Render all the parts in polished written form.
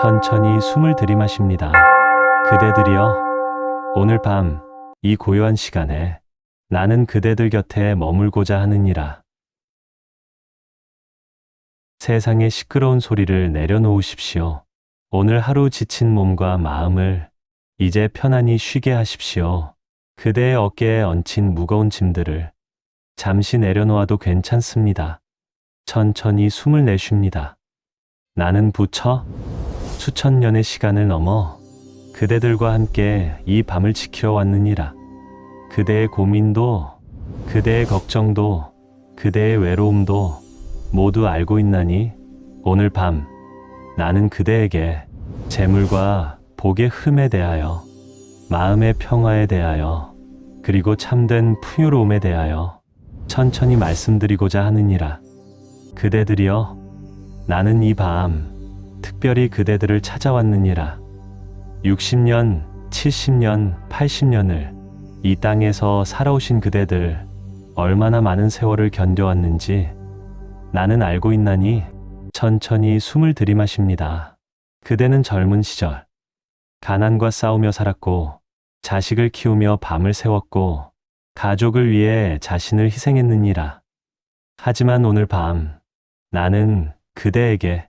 천천히 숨을 들이마십니다. 그대들이여, 오늘 밤 이 고요한 시간에 나는 그대들 곁에 머물고자 하느니라. 세상의 시끄러운 소리를 내려놓으십시오. 오늘 하루 지친 몸과 마음을 이제 편안히 쉬게 하십시오. 그대의 어깨에 얹힌 무거운 짐들을 잠시 내려놓아도 괜찮습니다. 천천히 숨을 내쉽니다. 나는 부처 수천 년의 시간을 넘어 그대들과 함께 이 밤을 지켜왔느니라. 그대의 고민도, 그대의 걱정도, 그대의 외로움도 모두 알고 있나니 오늘 밤 나는 그대에게 재물과 복의 흠에 대하여, 마음의 평화에 대하여, 그리고 참된 풍요로움에 대하여 천천히 말씀드리고자 하느니라. 그대들이여, 나는 이 밤 특별히 그대들을 찾아왔느니라. 60년, 70년, 80년을 이 땅에서 살아오신 그대들 얼마나 많은 세월을 견뎌왔는지 나는 알고 있나니 천천히 숨을 들이마십니다. 그대는 젊은 시절 가난과 싸우며 살았고, 자식을 키우며 밤을 새웠고, 가족을 위해 자신을 희생했느니라. 하지만 오늘 밤 나는 그대에게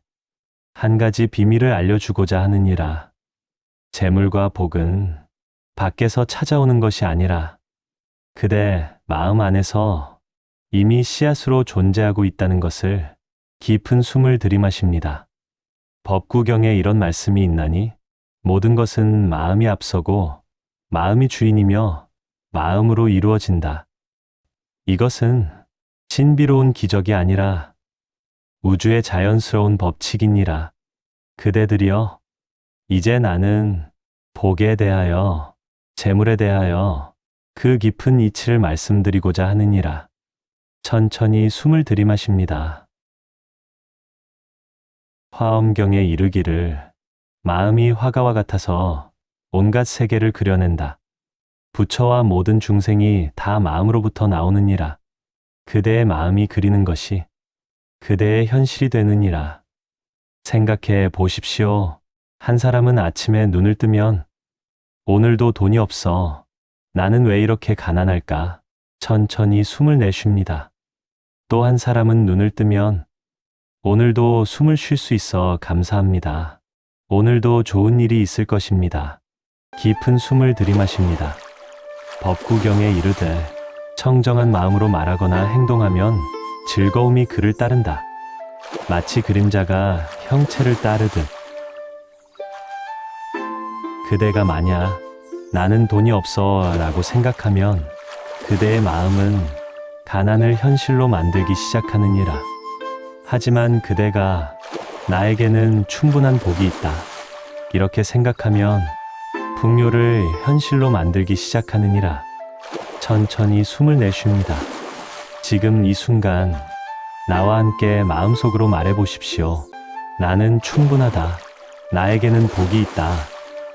한 가지 비밀을 알려주고자 하느니라. 재물과 복은 밖에서 찾아오는 것이 아니라 그대 마음 안에서 이미 씨앗으로 존재하고 있다는 것을 깊은 숨을 들이마십니다. 법구경에 이런 말씀이 있나니 모든 것은 마음이 앞서고 마음이 주인이며 마음으로 이루어진다. 이것은 신비로운 기적이 아니라 우주의 자연스러운 법칙이니라. 그대들이여, 이제 나는 복에 대하여, 재물에 대하여 그 깊은 이치를 말씀드리고자 하느니라. 천천히 숨을 들이마십니다. 화엄경에 이르기를 마음이 화가와 같아서 온갖 세계를 그려낸다. 부처와 모든 중생이 다 마음으로부터 나오느니라. 그대의 마음이 그리는 것이 그대의 현실이 되느니라. 생각해 보십시오. 한 사람은 아침에 눈을 뜨면 오늘도 돈이 없어. 나는 왜 이렇게 가난할까? 천천히 숨을 내쉽니다. 또 한 사람은 눈을 뜨면 오늘도 숨을 쉴 수 있어 감사합니다. 오늘도 좋은 일이 있을 것입니다. 깊은 숨을 들이마십니다. 법구경에 이르되 청정한 마음으로 말하거나 행동하면 즐거움이 그를 따른다. 마치 그림자가 형체를 따르듯. 그대가 만약 나는 돈이 없어 라고 생각하면 그대의 마음은 가난을 현실로 만들기 시작하느니라. 하지만 그대가 나에게는 충분한 복이 있다 이렇게 생각하면 풍요를 현실로 만들기 시작하느니라. 천천히 숨을 내쉽니다. 지금 이 순간 나와 함께 마음속으로 말해보십시오. 나는 충분하다. 나에게는 복이 있다.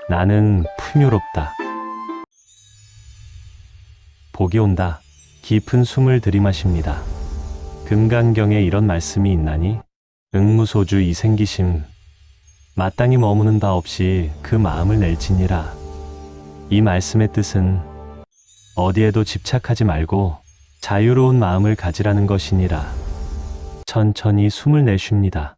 나는 풍요롭다. 복이 온다. 깊은 숨을 들이마십니다. 금강경에 이런 말씀이 있나니 응무소주 이생기심 마땅히 머무는 바 없이 그 마음을 낼지니라. 이 말씀의 뜻은 어디에도 집착하지 말고 자유로운 마음을 가지라는 것이니라. 천천히 숨을 내쉽니다.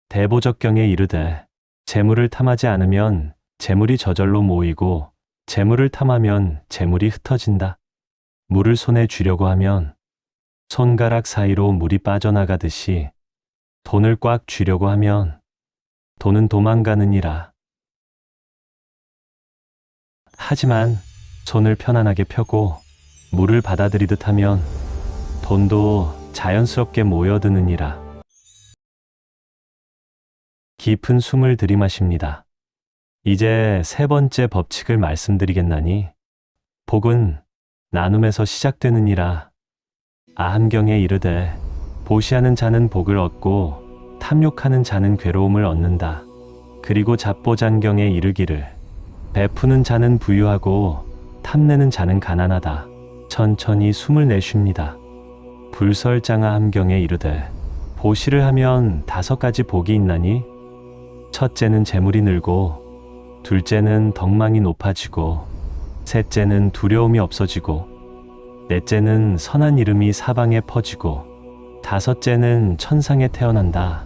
대보적경에 이르되 재물을 탐하지 않으면 재물이 저절로 모이고 재물을 탐하면 재물이 흩어진다. 물을 손에 쥐려고 하면 손가락 사이로 물이 빠져나가듯이 돈을 꽉 쥐려고 하면 돈은 도망가느니라. 하지만 손을 편안하게 펴고 물을 받아들이듯 하면 돈도 자연스럽게 모여드느니라. 깊은 숨을 들이마십니다. 이제 세 번째 법칙을 말씀드리겠나니 복은 나눔에서 시작되느니라. 아함경에 이르되 보시하는 자는 복을 얻고 탐욕하는 자는 괴로움을 얻는다. 그리고 잡보장경에 이르기를 베푸는 자는 부유하고 탐내는 자는 가난하다. 천천히 숨을 내쉽니다. 불설장하 함경에 이르되 보시를 하면 5가지 복이 있나니 첫째는 재물이 늘고, 둘째는 덕망이 높아지고, 셋째는 두려움이 없어지고, 넷째는 선한 이름이 사방에 퍼지고, 다섯째는 천상에 태어난다.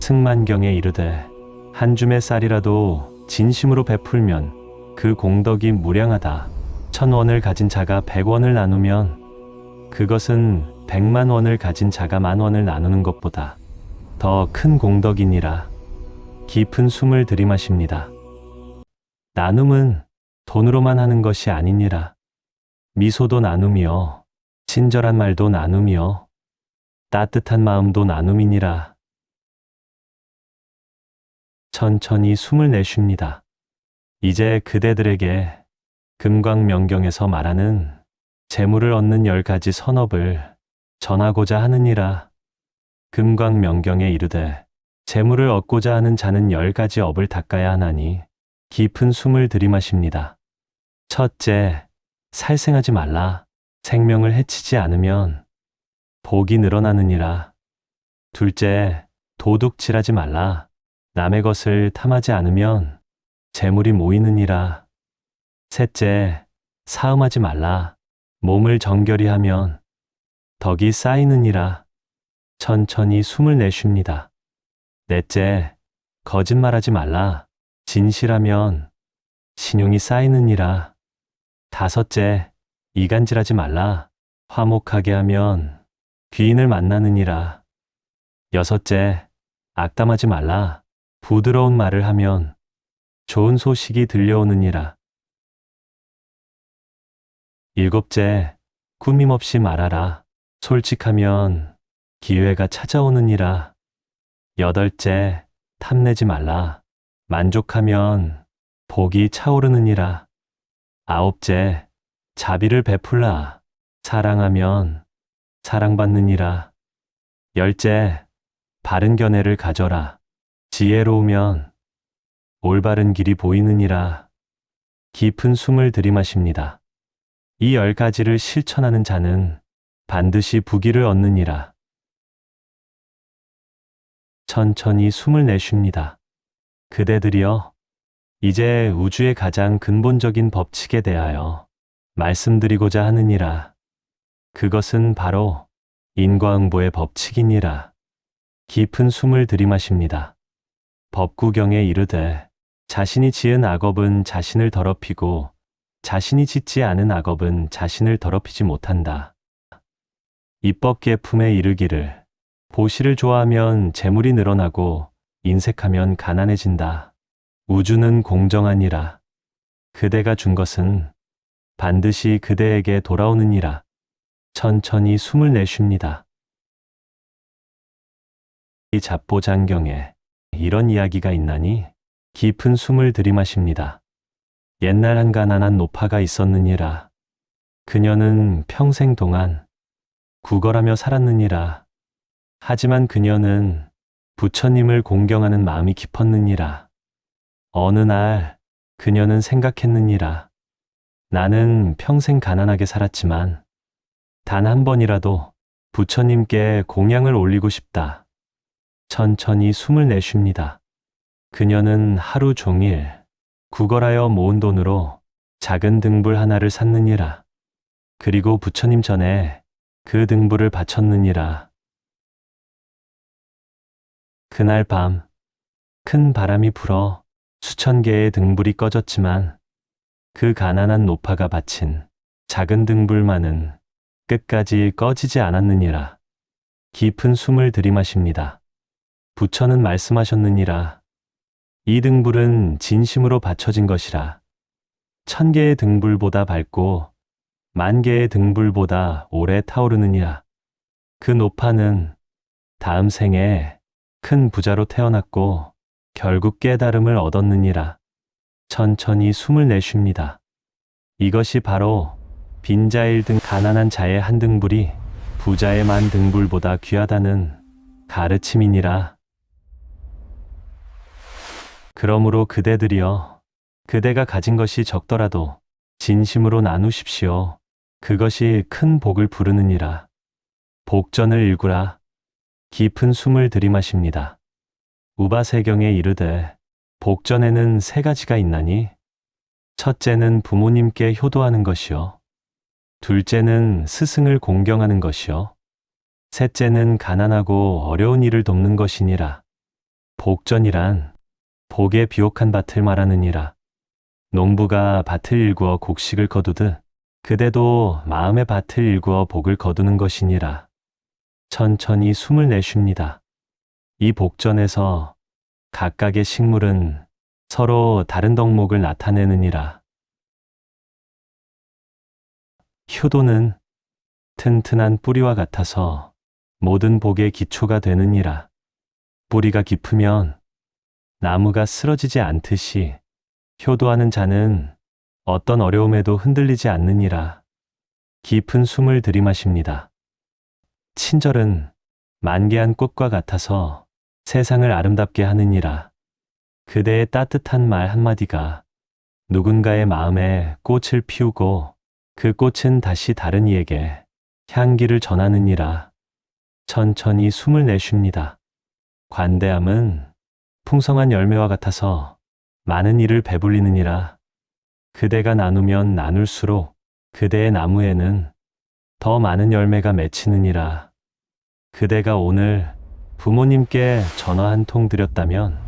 승만경에 이르되 한 줌의 쌀이라도 진심으로 베풀면 그 공덕이 무량하다. 1000원을 가진 자가 100원을 나누면 그것은 100만 원을 가진 자가 10,000원을 나누는 것보다 더 큰 공덕이니라. 깊은 숨을 들이마십니다. 나눔은 돈으로만 하는 것이 아니니라. 미소도 나눔이요, 친절한 말도 나눔이요, 따뜻한 마음도 나눔이니라. 천천히 숨을 내쉽니다. 이제 그대들에게 금광명경에서 말하는 재물을 얻는 10가지 선업을 전하고자 하느니라. 금광명경에 이르되 재물을 얻고자 하는 자는 10가지 업을 닦아야 하나니 깊은 숨을 들이마십니다. 첫째, 살생하지 말라. 생명을 해치지 않으면 복이 늘어나느니라. 둘째, 도둑질하지 말라. 남의 것을 탐하지 않으면 재물이 모이느니라. 셋째, 사음하지 말라. 몸을 정결히 하면 덕이 쌓이느니라. 천천히 숨을 내쉽니다. 넷째, 거짓말하지 말라. 진실하면 신용이 쌓이느니라. 다섯째, 이간질하지 말라. 화목하게 하면 귀인을 만나느니라. 여섯째, 악담하지 말라. 부드러운 말을 하면 좋은 소식이 들려오느니라. 일곱째, 꾸밈없이 말하라. 솔직하면 기회가 찾아오느니라. 여덟째, 탐내지 말라. 만족하면 복이 차오르느니라. 아홉째, 자비를 베풀라. 사랑하면 사랑받느니라. 열째, 바른 견해를 가져라. 지혜로우면 올바른 길이 보이느니라. 깊은 숨을 들이마십니다. 이 10가지를 실천하는 자는 반드시 부귀를 얻느니라. 천천히 숨을 내쉽니다. 그대들이여, 이제 우주의 가장 근본적인 법칙에 대하여 말씀드리고자 하느니라. 그것은 바로 인과응보의 법칙이니라. 깊은 숨을 들이마십니다. 법구경에 이르되 자신이 지은 악업은 자신을 더럽히고 자신이 짓지 않은 악업은 자신을 더럽히지 못한다. 입법계품에 이르기를 보시를 좋아하면 재물이 늘어나고 인색하면 가난해진다. 우주는 공정하니라. 그대가 준 것은 반드시 그대에게 돌아오느니라. 천천히 숨을 내쉽니다. 이 잡보장경에 이런 이야기가 있나니 깊은 숨을 들이마십니다. 옛날 한 가난한 노파가 있었느니라. 그녀는 평생 동안 구걸하며 살았느니라. 하지만 그녀는 부처님을 공경하는 마음이 깊었느니라. 어느 날 그녀는 생각했느니라. 나는 평생 가난하게 살았지만 단 한 번이라도 부처님께 공양을 올리고 싶다. 천천히 숨을 내쉽니다. 그녀는 하루 종일 구걸하여 모은 돈으로 작은 등불 하나를 샀느니라. 그리고 부처님 전에 그 등불을 바쳤느니라. 그날 밤 큰 바람이 불어 수천 개의 등불이 꺼졌지만 그 가난한 노파가 바친 작은 등불만은 끝까지 꺼지지 않았느니라. 깊은 숨을 들이마십니다. 부처는 말씀하셨느니라. 이 등불은 진심으로 바쳐진 것이라. 1000개의 등불보다 밝고 10,000개의 등불보다 오래 타오르느니라. 그 노파는 다음 생에 큰 부자로 태어났고 결국 깨달음을 얻었느니라. 천천히 숨을 내쉽니다. 이것이 바로 빈자일 등 가난한 자의 한 등불이 부자의 10,000 등불보다 귀하다는 가르침이니라. 그러므로 그대들이여, 그대가 가진 것이 적더라도 진심으로 나누십시오. 그것이 큰 복을 부르느니라. 복전을 일구라. 깊은 숨을 들이마십니다. 우바세경에 이르되 복전에는 세 가지가 있나니 첫째는 부모님께 효도하는 것이요 둘째는 스승을 공경하는 것이요 셋째는 가난하고 어려운 이를 돕는 것이니라. 복전이란 복에 비옥한 밭을 말하느니라. 농부가 밭을 일구어 곡식을 거두듯 그대도 마음의 밭을 일구어 복을 거두는 것이니라. 천천히 숨을 내쉽니다. 이 복전에서 각각의 식물은 서로 다른 덕목을 나타내느니라. 효도는 튼튼한 뿌리와 같아서 모든 복의 기초가 되느니라. 뿌리가 깊으면 나무가 쓰러지지 않듯이 효도하는 자는 어떤 어려움에도 흔들리지 않느니라. 깊은 숨을 들이마십니다. 친절은 만개한 꽃과 같아서 세상을 아름답게 하느니라. 그대의 따뜻한 말 한마디가 누군가의 마음에 꽃을 피우고 그 꽃은 다시 다른 이에게 향기를 전하느니라. 천천히 숨을 내쉽니다. 관대함은 풍성한 열매와 같아서 많은 이를 배불리느니라. 그대가 나누면 나눌수록 그대의 나무에는 더 많은 열매가 맺히느니라. 그대가 오늘 부모님께 전화 한 통 드렸다면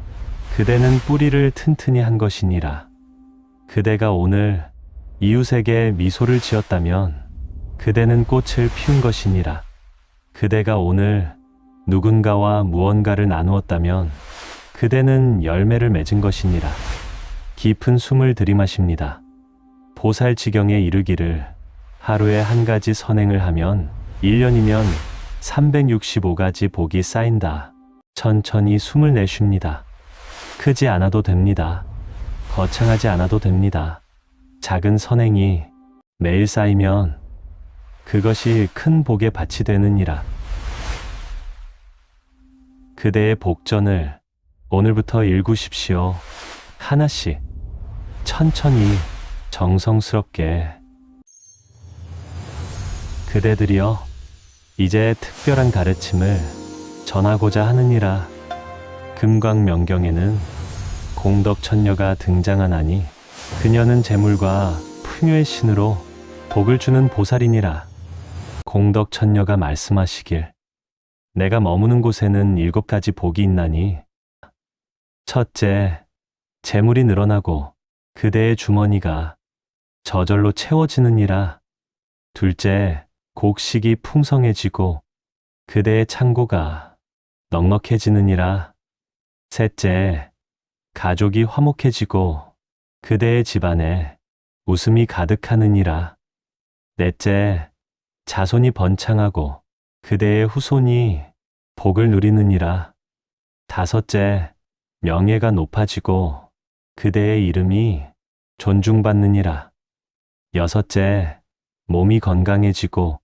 그대는 뿌리를 튼튼히 한 것이니라. 그대가 오늘 이웃에게 미소를 지었다면 그대는 꽃을 피운 것이니라. 그대가 오늘 누군가와 무언가를 나누었다면 그대는 열매를 맺은 것이니라. 깊은 숨을 들이마십니다. 보살지경에 이르기를 하루에 한 가지 선행을 하면 1년이면 365가지 복이 쌓인다. 천천히 숨을 내쉽니다. 크지 않아도 됩니다. 거창하지 않아도 됩니다. 작은 선행이 매일 쌓이면 그것이 큰 복의 밭이 되느니라. 그대의 복전을 오늘부터 일구십시오. 하나씩 천천히 정성스럽게. 그대들이여 이제 특별한 가르침을 전하고자 하느니라. 금광명경에는 공덕천녀가 등장하나니 그녀는 재물과 풍요의 신으로 복을 주는 보살이니라. 공덕천녀가 말씀하시길 내가 머무는 곳에는 7가지 복이 있나니 첫째, 재물이 늘어나고 그대의 주머니가 저절로 채워지느니라. 둘째, 곡식이 풍성해지고 그대의 창고가 넉넉해지느니라. 셋째, 가족이 화목해지고 그대의 집안에 웃음이 가득하느니라. 넷째, 자손이 번창하고 그대의 후손이 복을 누리느니라. 다섯째, 명예가 높아지고 그대의 이름이 존중받느니라. 여섯째, 몸이 건강해지고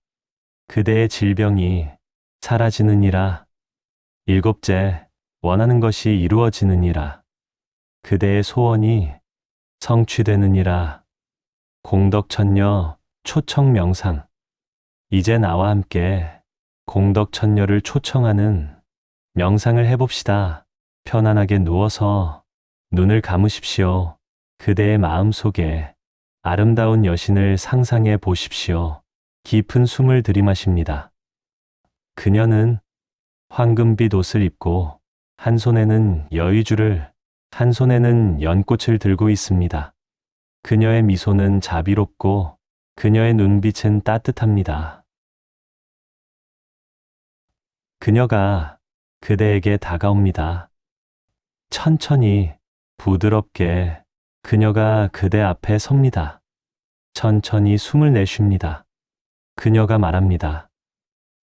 그대의 질병이 사라지느니라. 일곱째, 원하는 것이 이루어지느니라. 그대의 소원이 성취되느니라. 공덕천녀 초청명상. 이제 나와 함께 공덕천녀를 초청하는 명상을 해봅시다. 편안하게 누워서 눈을 감으십시오. 그대의 마음 속에 아름다운 여신을 상상해 보십시오. 깊은 숨을 들이마십니다. 그녀는 황금빛 옷을 입고 한 손에는 여의주를, 한 손에는 연꽃을 들고 있습니다. 그녀의 미소는 자비롭고 그녀의 눈빛은 따뜻합니다. 그녀가 그대에게 다가옵니다. 천천히, 부드럽게 그녀가 그대 앞에 섭니다. 천천히 숨을 내쉽니다. 그녀가 말합니다.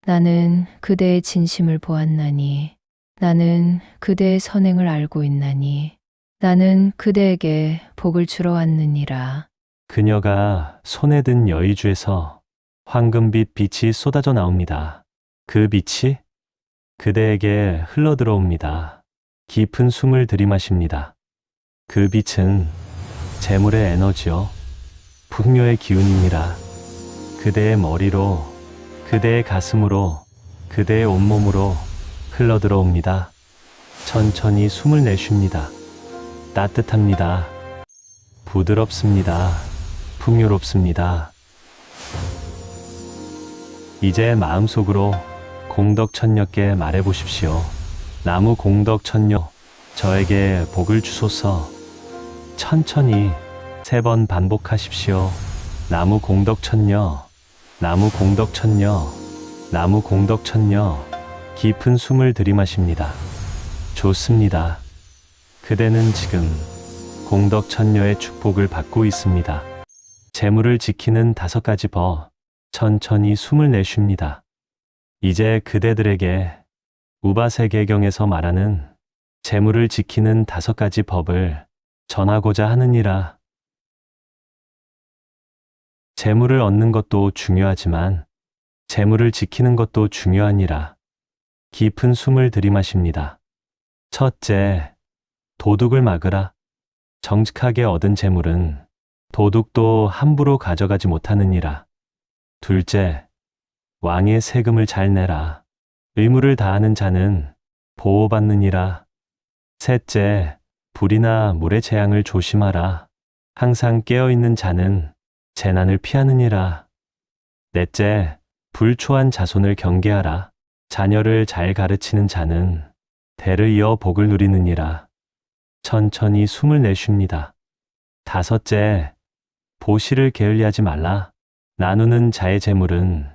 나는 그대의 진심을 보았나니, 나는 그대의 선행을 알고 있나니, 나는 그대에게 복을 주러 왔느니라. 그녀가 손에 든 여의주에서 황금빛 빛이 쏟아져 나옵니다. 그 빛이 그대에게 흘러들어옵니다. 깊은 숨을 들이마십니다. 그 빛은 재물의 에너지요, 풍요의 기운이니라. 그대의 머리로, 그대의 가슴으로, 그대의 온몸으로 흘러들어옵니다. 천천히 숨을 내쉽니다. 따뜻합니다. 부드럽습니다. 풍요롭습니다. 이제 마음속으로 공덕천녀께 말해보십시오. 나무 공덕천녀, 저에게 복을 주소서. 천천히 3번 반복하십시오. 나무 공덕천녀, 나무 공덕천녀, 나무 공덕천녀. 깊은 숨을 들이마십니다. 좋습니다. 그대는 지금 공덕천녀의 축복을 받고 있습니다. 재물을 지키는 5가지 법. 천천히 숨을 내쉽니다. 이제 그대들에게 우바세계경에서 말하는 재물을 지키는 5가지 법을 전하고자 하느니라. 재물을 얻는 것도 중요하지만 재물을 지키는 것도 중요하니라. 깊은 숨을 들이마십니다. 첫째, 도둑을 막으라. 정직하게 얻은 재물은 도둑도 함부로 가져가지 못하느니라. 둘째, 왕의 세금을 잘 내라. 의무를 다하는 자는 보호받느니라. 셋째, 불이나 물의 재앙을 조심하라. 항상 깨어있는 자는 재난을 피하느니라. 넷째, 불초한 자손을 경계하라. 자녀를 잘 가르치는 자는 대를 이어 복을 누리느니라. 천천히 숨을 내쉽니다. 다섯째, 보시를 게을리하지 말라. 나누는 자의 재물은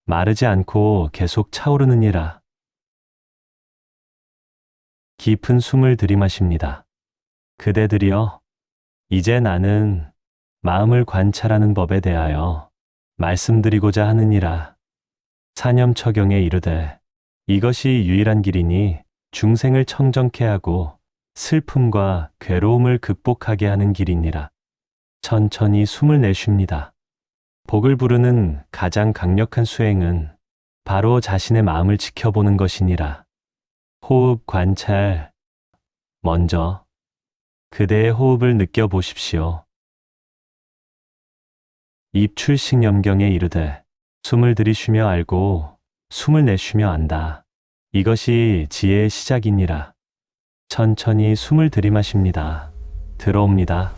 마르지 않고 계속 차오르느니라. 깊은 숨을 들이마십니다. 그대들이여, 이제 나는 마음을 관찰하는 법에 대하여 말씀드리고자 하느니라. 사념처경에 이르되 이것이 유일한 길이니 중생을 청정케 하고 슬픔과 괴로움을 극복하게 하는 길이니라. 천천히 숨을 내쉽니다. 복을 부르는 가장 강력한 수행은 바로 자신의 마음을 지켜보는 것이니라. 호흡 관찰. 먼저 그대의 호흡을 느껴보십시오. 입출식염경에 이르되 숨을 들이쉬며 알고 숨을 내쉬며 안다. 이것이 지혜의 시작이니라. 천천히 숨을 들이마십니다. 들어옵니다.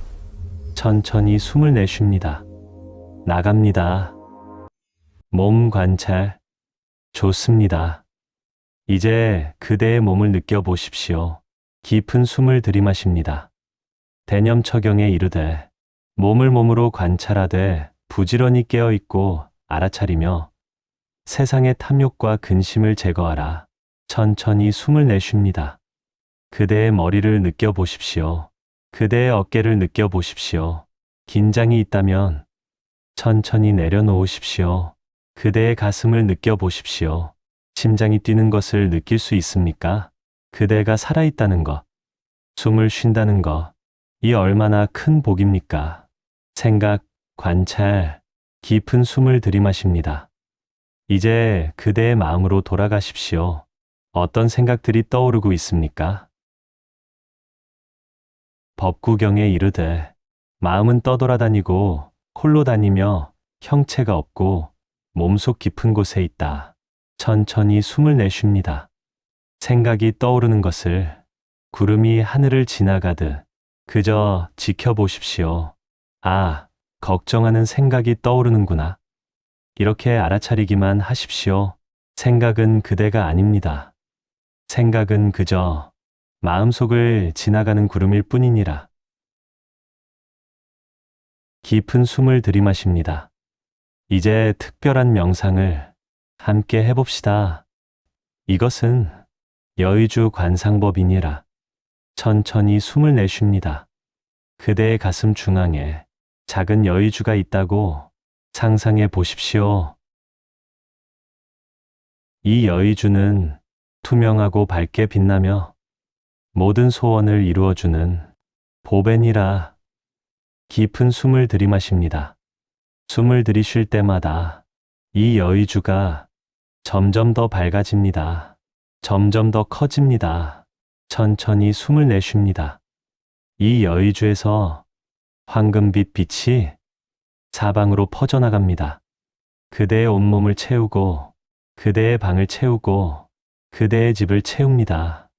천천히 숨을 내쉽니다. 나갑니다. 몸 관찰. 좋습니다. 이제 그대의 몸을 느껴보십시오. 깊은 숨을 들이마십니다. 대념처경에 이르되 몸을 몸으로 관찰하되 부지런히 깨어있고 알아차리며 세상의 탐욕과 근심을 제거하라. 천천히 숨을 내쉽니다. 그대의 머리를 느껴보십시오. 그대의 어깨를 느껴보십시오. 긴장이 있다면 천천히 내려놓으십시오. 그대의 가슴을 느껴보십시오. 심장이 뛰는 것을 느낄 수 있습니까? 그대가 살아있다는 것, 숨을 쉰다는 것, 이 얼마나 큰 복입니까? 생각, 관찰, 깊은 숨을 들이마십니다. 이제 그대의 마음으로 돌아가십시오. 어떤 생각들이 떠오르고 있습니까? 법구경에 이르되 마음은 떠돌아다니고 홀로 다니며 형체가 없고 몸속 깊은 곳에 있다. 천천히 숨을 내쉽니다. 생각이 떠오르는 것을 구름이 하늘을 지나가듯 그저 지켜보십시오. 아, 걱정하는 생각이 떠오르는구나. 이렇게 알아차리기만 하십시오. 생각은 그대가 아닙니다. 생각은 그저 마음속을 지나가는 구름일 뿐이니라. 깊은 숨을 들이마십니다. 이제 특별한 명상을 함께 해봅시다. 이것은 여의주 관상법이니라. 천천히 숨을 내쉽니다. 그대의 가슴 중앙에 작은 여의주가 있다고 상상해 보십시오. 이 여의주는 투명하고 밝게 빛나며 모든 소원을 이루어주는 보배니라. 깊은 숨을 들이마십니다. 숨을 들이쉴 때마다 이 여의주가 점점 더 밝아집니다. 점점 더 커집니다. 천천히 숨을 내쉽니다. 이 여의주에서 황금빛 빛이 사방으로 퍼져나갑니다. 그대의 온몸을 채우고 그대의 방을 채우고 그대의 집을 채웁니다.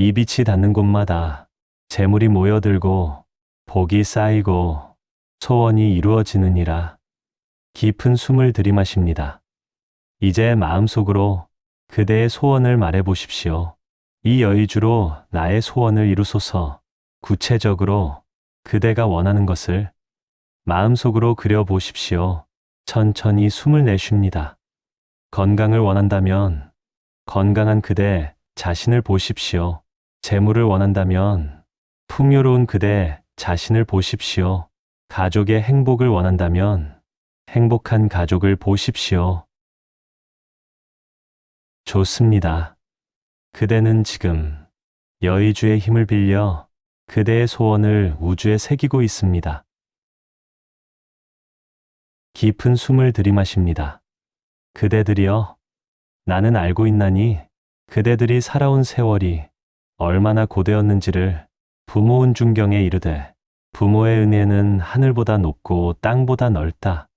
이 빛이 닿는 곳마다 재물이 모여들고 복이 쌓이고 소원이 이루어지느니라. 깊은 숨을 들이마십니다. 이제 마음속으로 그대의 소원을 말해 보십시오. 이 여의주로 나의 소원을 이루소서. 구체적으로 그대가 원하는 것을 마음속으로 그려 보십시오. 천천히 숨을 내쉽니다. 건강을 원한다면 건강한 그대 자신을 보십시오. 재물을 원한다면 풍요로운 그대 자신을 보십시오. 가족의 행복을 원한다면 행복한 가족을 보십시오. 좋습니다. 그대는 지금 여의주의 힘을 빌려 그대의 소원을 우주에 새기고 있습니다. 깊은 숨을 들이마십니다. 그대들이여, 나는 알고 있나니 그대들이 살아온 세월이 얼마나 고되었는지를 부모운 중경에 이르되 부모의 은혜는 하늘보다 높고 땅보다 넓다.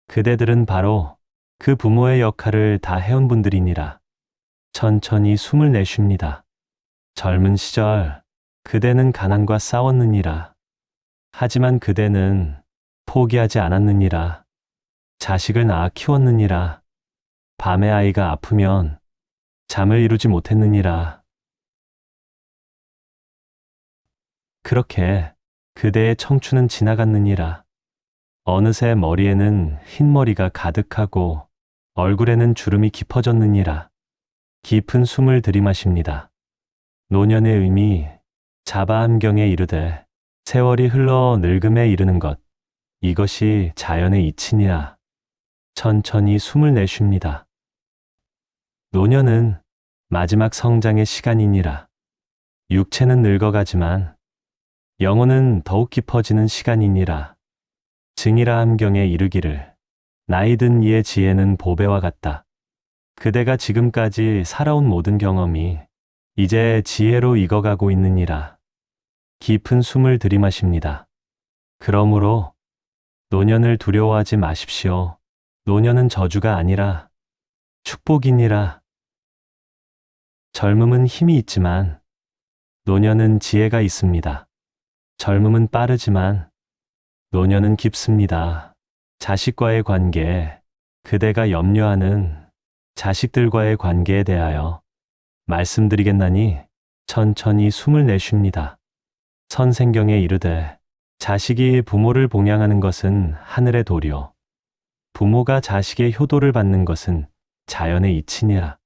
그대들은 바로 그 부모의 역할을 다 해온 분들이니라. 천천히 숨을 내쉽니다. 젊은 시절 그대는 가난과 싸웠느니라. 하지만 그대는 포기하지 않았느니라. 자식을 낳아 키웠느니라. 밤에 아이가 아프면 잠을 이루지 못했느니라. 그렇게 그대의 청춘은 지나갔느니라. 어느새 머리에는 흰머리가 가득하고 얼굴에는 주름이 깊어졌느니라. 깊은 숨을 들이마십니다. 노년의 의미 자바암경에 이르되 세월이 흘러 늙음에 이르는 것, 이것이 자연의 이치니라. 천천히 숨을 내쉽니다. 노년은 마지막 성장의 시간이니라. 육체는 늙어가지만 영혼은 더욱 깊어지는 시간이니라. 증이라 함경에 이르기를 나이 든 이의 지혜는 보배와 같다. 그대가 지금까지 살아온 모든 경험이 이제 지혜로 익어가고 있느니라. 깊은 숨을 들이마십니다. 그러므로 노년을 두려워하지 마십시오. 노년은 저주가 아니라 축복이니라. 젊음은 힘이 있지만 노년은 지혜가 있습니다. 젊음은 빠르지만 노년은 깊습니다. 자식과의 관계, 그대가 염려하는 자식들과의 관계에 대하여 말씀드리겠나니 천천히 숨을 내쉽니다. 선생경에 이르되 자식이 부모를 봉양하는 것은 하늘의 도리요. 부모가 자식의 효도를 받는 것은 자연의 이치니라.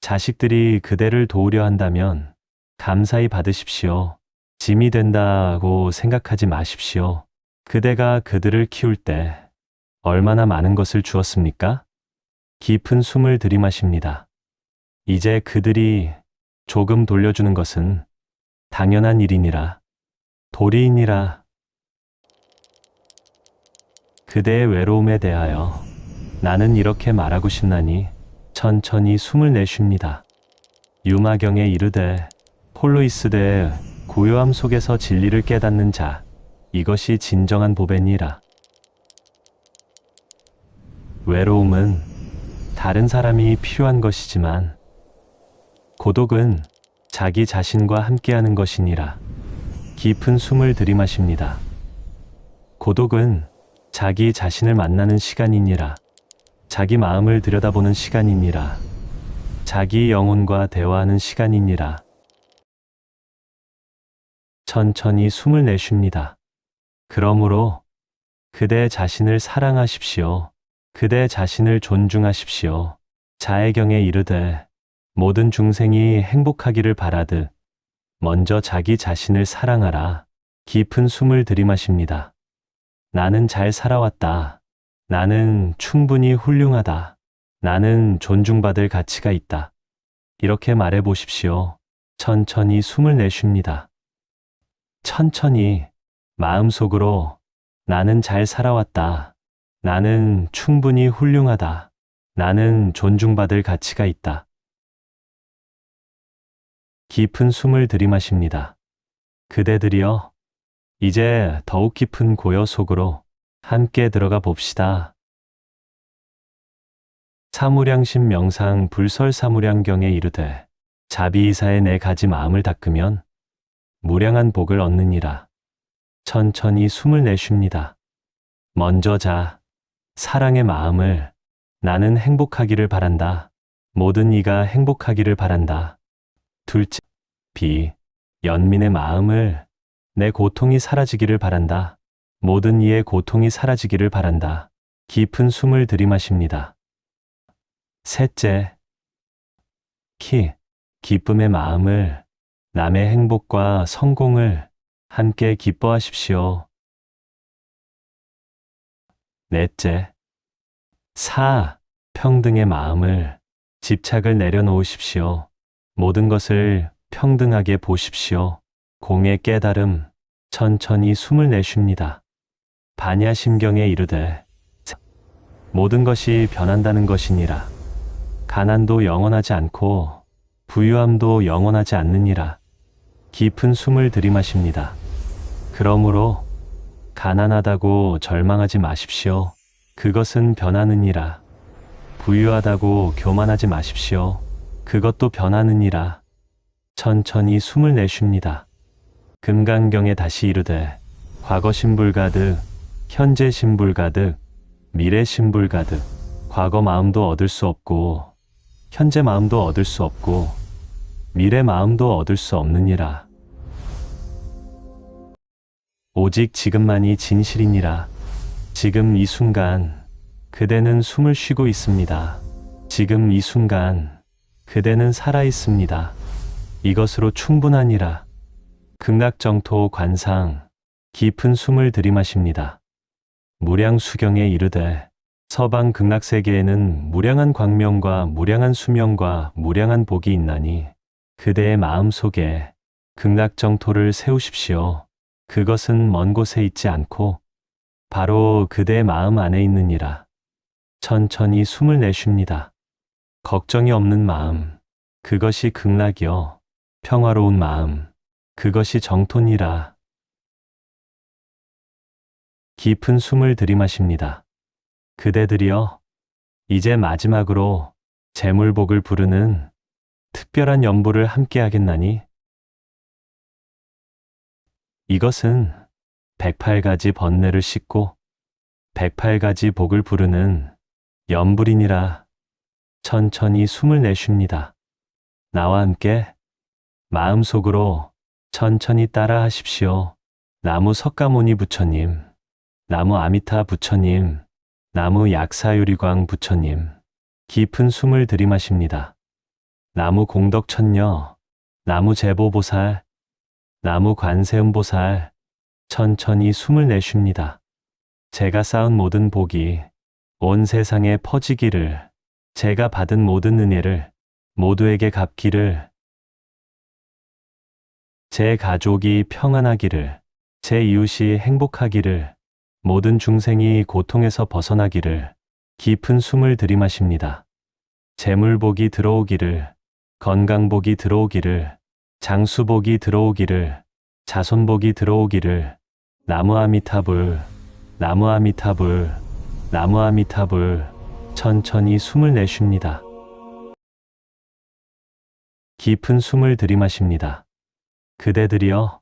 자식들이 그대를 도우려 한다면 감사히 받으십시오. 짐이 된다고 생각하지 마십시오. 그대가 그들을 키울 때 얼마나 많은 것을 주었습니까? 깊은 숨을 들이마십니다. 이제 그들이 조금 돌려주는 것은 당연한 일이니라. 도리이니라. 그대의 외로움에 대하여 나는 이렇게 말하고 싶나니 천천히 숨을 내쉽니다. 유마경에 이르되 폴루이스되 고요함 속에서 진리를 깨닫는 자, 이것이 진정한 보배니라. 외로움은 다른 사람이 필요한 것이지만 고독은 자기 자신과 함께하는 것이니라. 깊은 숨을 들이마십니다. 고독은 자기 자신을 만나는 시간이니라. 자기 마음을 들여다보는 시간이니라. 자기 영혼과 대화하는 시간이니라. 천천히 숨을 내쉽니다. 그러므로 그대 자신을 사랑하십시오. 그대 자신을 존중하십시오. 자애경에 이르되 모든 중생이 행복하기를 바라듯 먼저 자기 자신을 사랑하라. 깊은 숨을 들이마십니다. 나는 잘 살아왔다. 나는 충분히 훌륭하다. 나는 존중받을 가치가 있다. 이렇게 말해 보십시오. 천천히 숨을 내쉽니다. 천천히 마음속으로 나는 잘 살아왔다. 나는 충분히 훌륭하다. 나는 존중받을 가치가 있다. 깊은 숨을 들이마십니다. 그대들이여, 이제 더욱 깊은 고요 속으로 함께 들어가 봅시다. 사무량심 명상 불설 사무량경에 이르되 자비이사에 내 가지 마음을 닦으면 무량한 복을 얻느니라. 천천히 숨을 내쉽니다. 먼저 자, 사랑의 마음을 나는 행복하기를 바란다. 모든 이가 행복하기를 바란다. 둘째, 비, 연민의 마음을 내 고통이 사라지기를 바란다. 모든 이의 고통이 사라지기를 바란다. 깊은 숨을 들이마십니다. 셋째, 키, 기쁨의 마음을 남의 행복과 성공을 함께 기뻐하십시오. 넷째, 사, 평등의 마음을 집착을 내려놓으십시오. 모든 것을 평등하게 보십시오. 공의 깨달음, 천천히 숨을 내쉽니다. 반야심경에 이르되 모든 것이 변한다는 것이니라. 가난도 영원하지 않고 부유함도 영원하지 않느니라. 깊은 숨을 들이마십니다. 그러므로 가난하다고 절망하지 마십시오. 그것은 변하느니라. 부유하다고 교만하지 마십시오. 그것도 변하느니라. 천천히 숨을 내쉽니다. 금강경에 다시 이르되 과거 신불 가득, 현재 신불 가득, 미래 신불 가득. 과거 마음도 얻을 수 없고 현재 마음도 얻을 수 없고 미래 마음도 얻을 수 없느니라. 오직 지금만이 진실이니라. 지금 이 순간 그대는 숨을 쉬고 있습니다. 지금 이 순간 그대는 살아 있습니다. 이것으로 충분하니라. 극락정토 관상, 깊은 숨을 들이마십니다. 무량수경에 이르되 서방 극락세계에는 무량한 광명과 무량한 수명과 무량한 복이 있나니 그대의 마음 속에 극락정토를 세우십시오. 그것은 먼 곳에 있지 않고 바로 그대의 마음 안에 있느니라. 천천히 숨을 내쉽니다. 걱정이 없는 마음, 그것이 극락이요. 평화로운 마음, 그것이 정토니라. 깊은 숨을 들이마십니다. 그대들이여, 이제 마지막으로 재물복을 부르는 특별한 연보를 함께 하겠나니? 이것은 108가지 번뇌를 씻고 108가지 복을 부르는 연불이니라. 천천히 숨을 내쉽니다. 나와 함께 마음속으로 천천히 따라 하십시오. 나무 석가모니 부처님, 나무 아미타 부처님, 나무 약사유리광 부처님. 깊은 숨을 들이마십니다. 나무 공덕천녀, 나무 제보보살, 나무 관세음보살. 천천히 숨을 내쉽니다. 제가 쌓은 모든 복이 온 세상에 퍼지기를, 제가 받은 모든 은혜를 모두에게 갚기를, 제 가족이 평안하기를, 제 이웃이 행복하기를, 모든 중생이 고통에서 벗어나기를. 깊은 숨을 들이마십니다. 재물복이 들어오기를, 건강복이 들어오기를, 장수복이 들어오기를, 자손복이 들어오기를. 나무 아미타불, 나무 아미타불, 나무 아미타불. 천천히 숨을 내쉽니다. 깊은 숨을 들이마십니다. 그대들이여,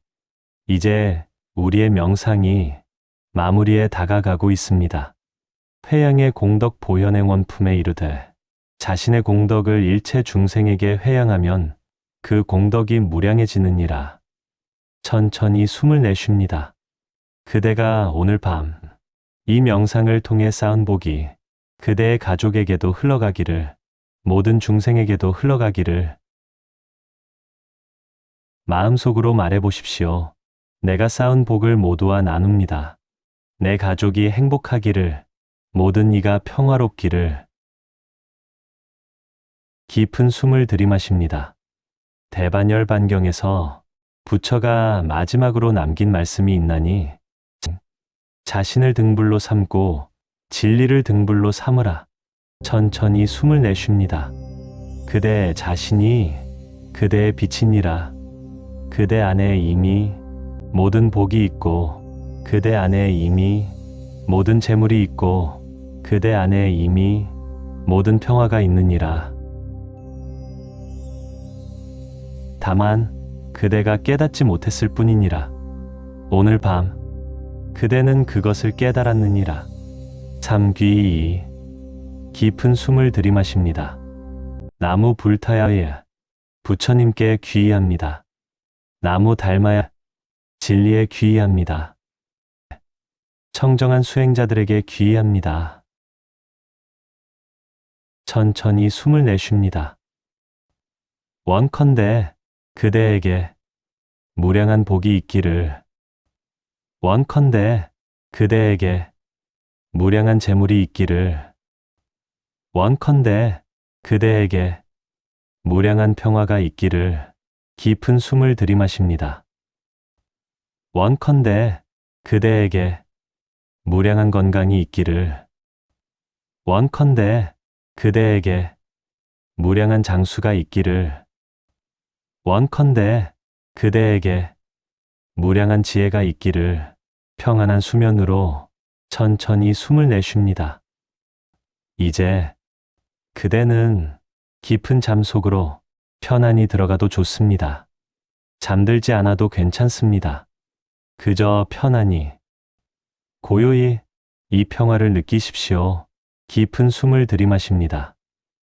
이제 우리의 명상이 마무리에 다가가고 있습니다. 회양의 공덕 보현행 원품에 이르되 자신의 공덕을 일체 중생에게 회양하면 그 공덕이 무량해지느니라. 천천히 숨을 내쉽니다. 그대가 오늘 밤 이 명상을 통해 쌓은 복이 그대의 가족에게도 흘러가기를, 모든 중생에게도 흘러가기를. 마음속으로 말해보십시오. 내가 쌓은 복을 모두와 나눕니다. 내 가족이 행복하기를, 모든 이가 평화롭기를. 깊은 숨을 들이마십니다. 대반열반경에서 부처가 마지막으로 남긴 말씀이 있나니 자신을 등불로 삼고 진리를 등불로 삼으라. 천천히 숨을 내쉽니다. 그대 자신이 그대의 빛이니라. 그대 안에 이미 모든 복이 있고 그대 안에 이미 모든 재물이 있고 그대 안에 이미 모든 평화가 있느니라. 다만 그대가 깨닫지 못했을 뿐이니라. 오늘 밤 그대는 그것을 깨달았느니라. 3귀 깊은 숨을 들이마십니다. 나무 불타야에 부처님께 귀의합니다. 나무 닮아야 진리에 귀의합니다. 청정한 수행자들에게 귀의합니다. 천천히 숨을 내쉽니다. 원컨대 그대에게 무량한 복이 있기를. 원컨대 그대에게 무량한 재물이 있기를. 원컨대 그대에게 무량한 평화가 있기를. 깊은 숨을 들이마십니다. 원컨대 그대에게 무량한 건강이 있기를. 원컨대 그대에게 무량한 장수가 있기를. 원컨대 그대에게 무량한 지혜가 있기를. 평안한 수면으로 천천히 숨을 내쉽니다. 이제 그대는 깊은 잠 속으로 편안히 들어가도 좋습니다. 잠들지 않아도 괜찮습니다. 그저 편안히, 고요히 이 평화를 느끼십시오. 깊은 숨을 들이마십니다.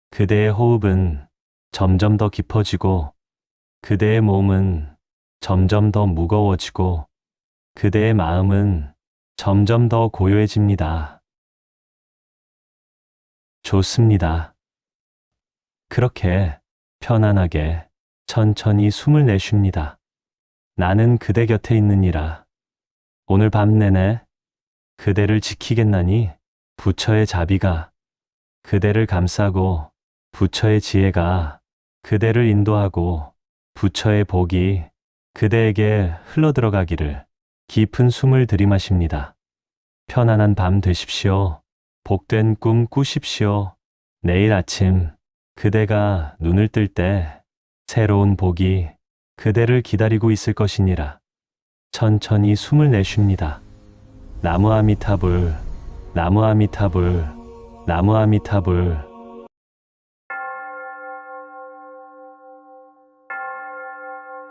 그대의 호흡은 점점 더 깊어지고, 그대의 몸은 점점 더 무거워지고, 그대의 마음은 점점 더 고요해집니다. 좋습니다. 그렇게 편안하게 천천히 숨을 내쉽니다. 나는 그대 곁에 있느니라. 오늘 밤 내내 그대를 지키겠나니 부처의 자비가 그대를 감싸고 부처의 지혜가 그대를 인도하고 부처의 복이 그대에게 흘러들어가기를. 깊은 숨을 들이마십니다. 편안한 밤 되십시오. 복된 꿈 꾸십시오. 내일 아침 그대가 눈을 뜰 때 새로운 복이 그대를 기다리고 있을 것이니라. 천천히 숨을 내쉽니다. 나무 아미타불, 나무 아미타불, 나무 아미타불.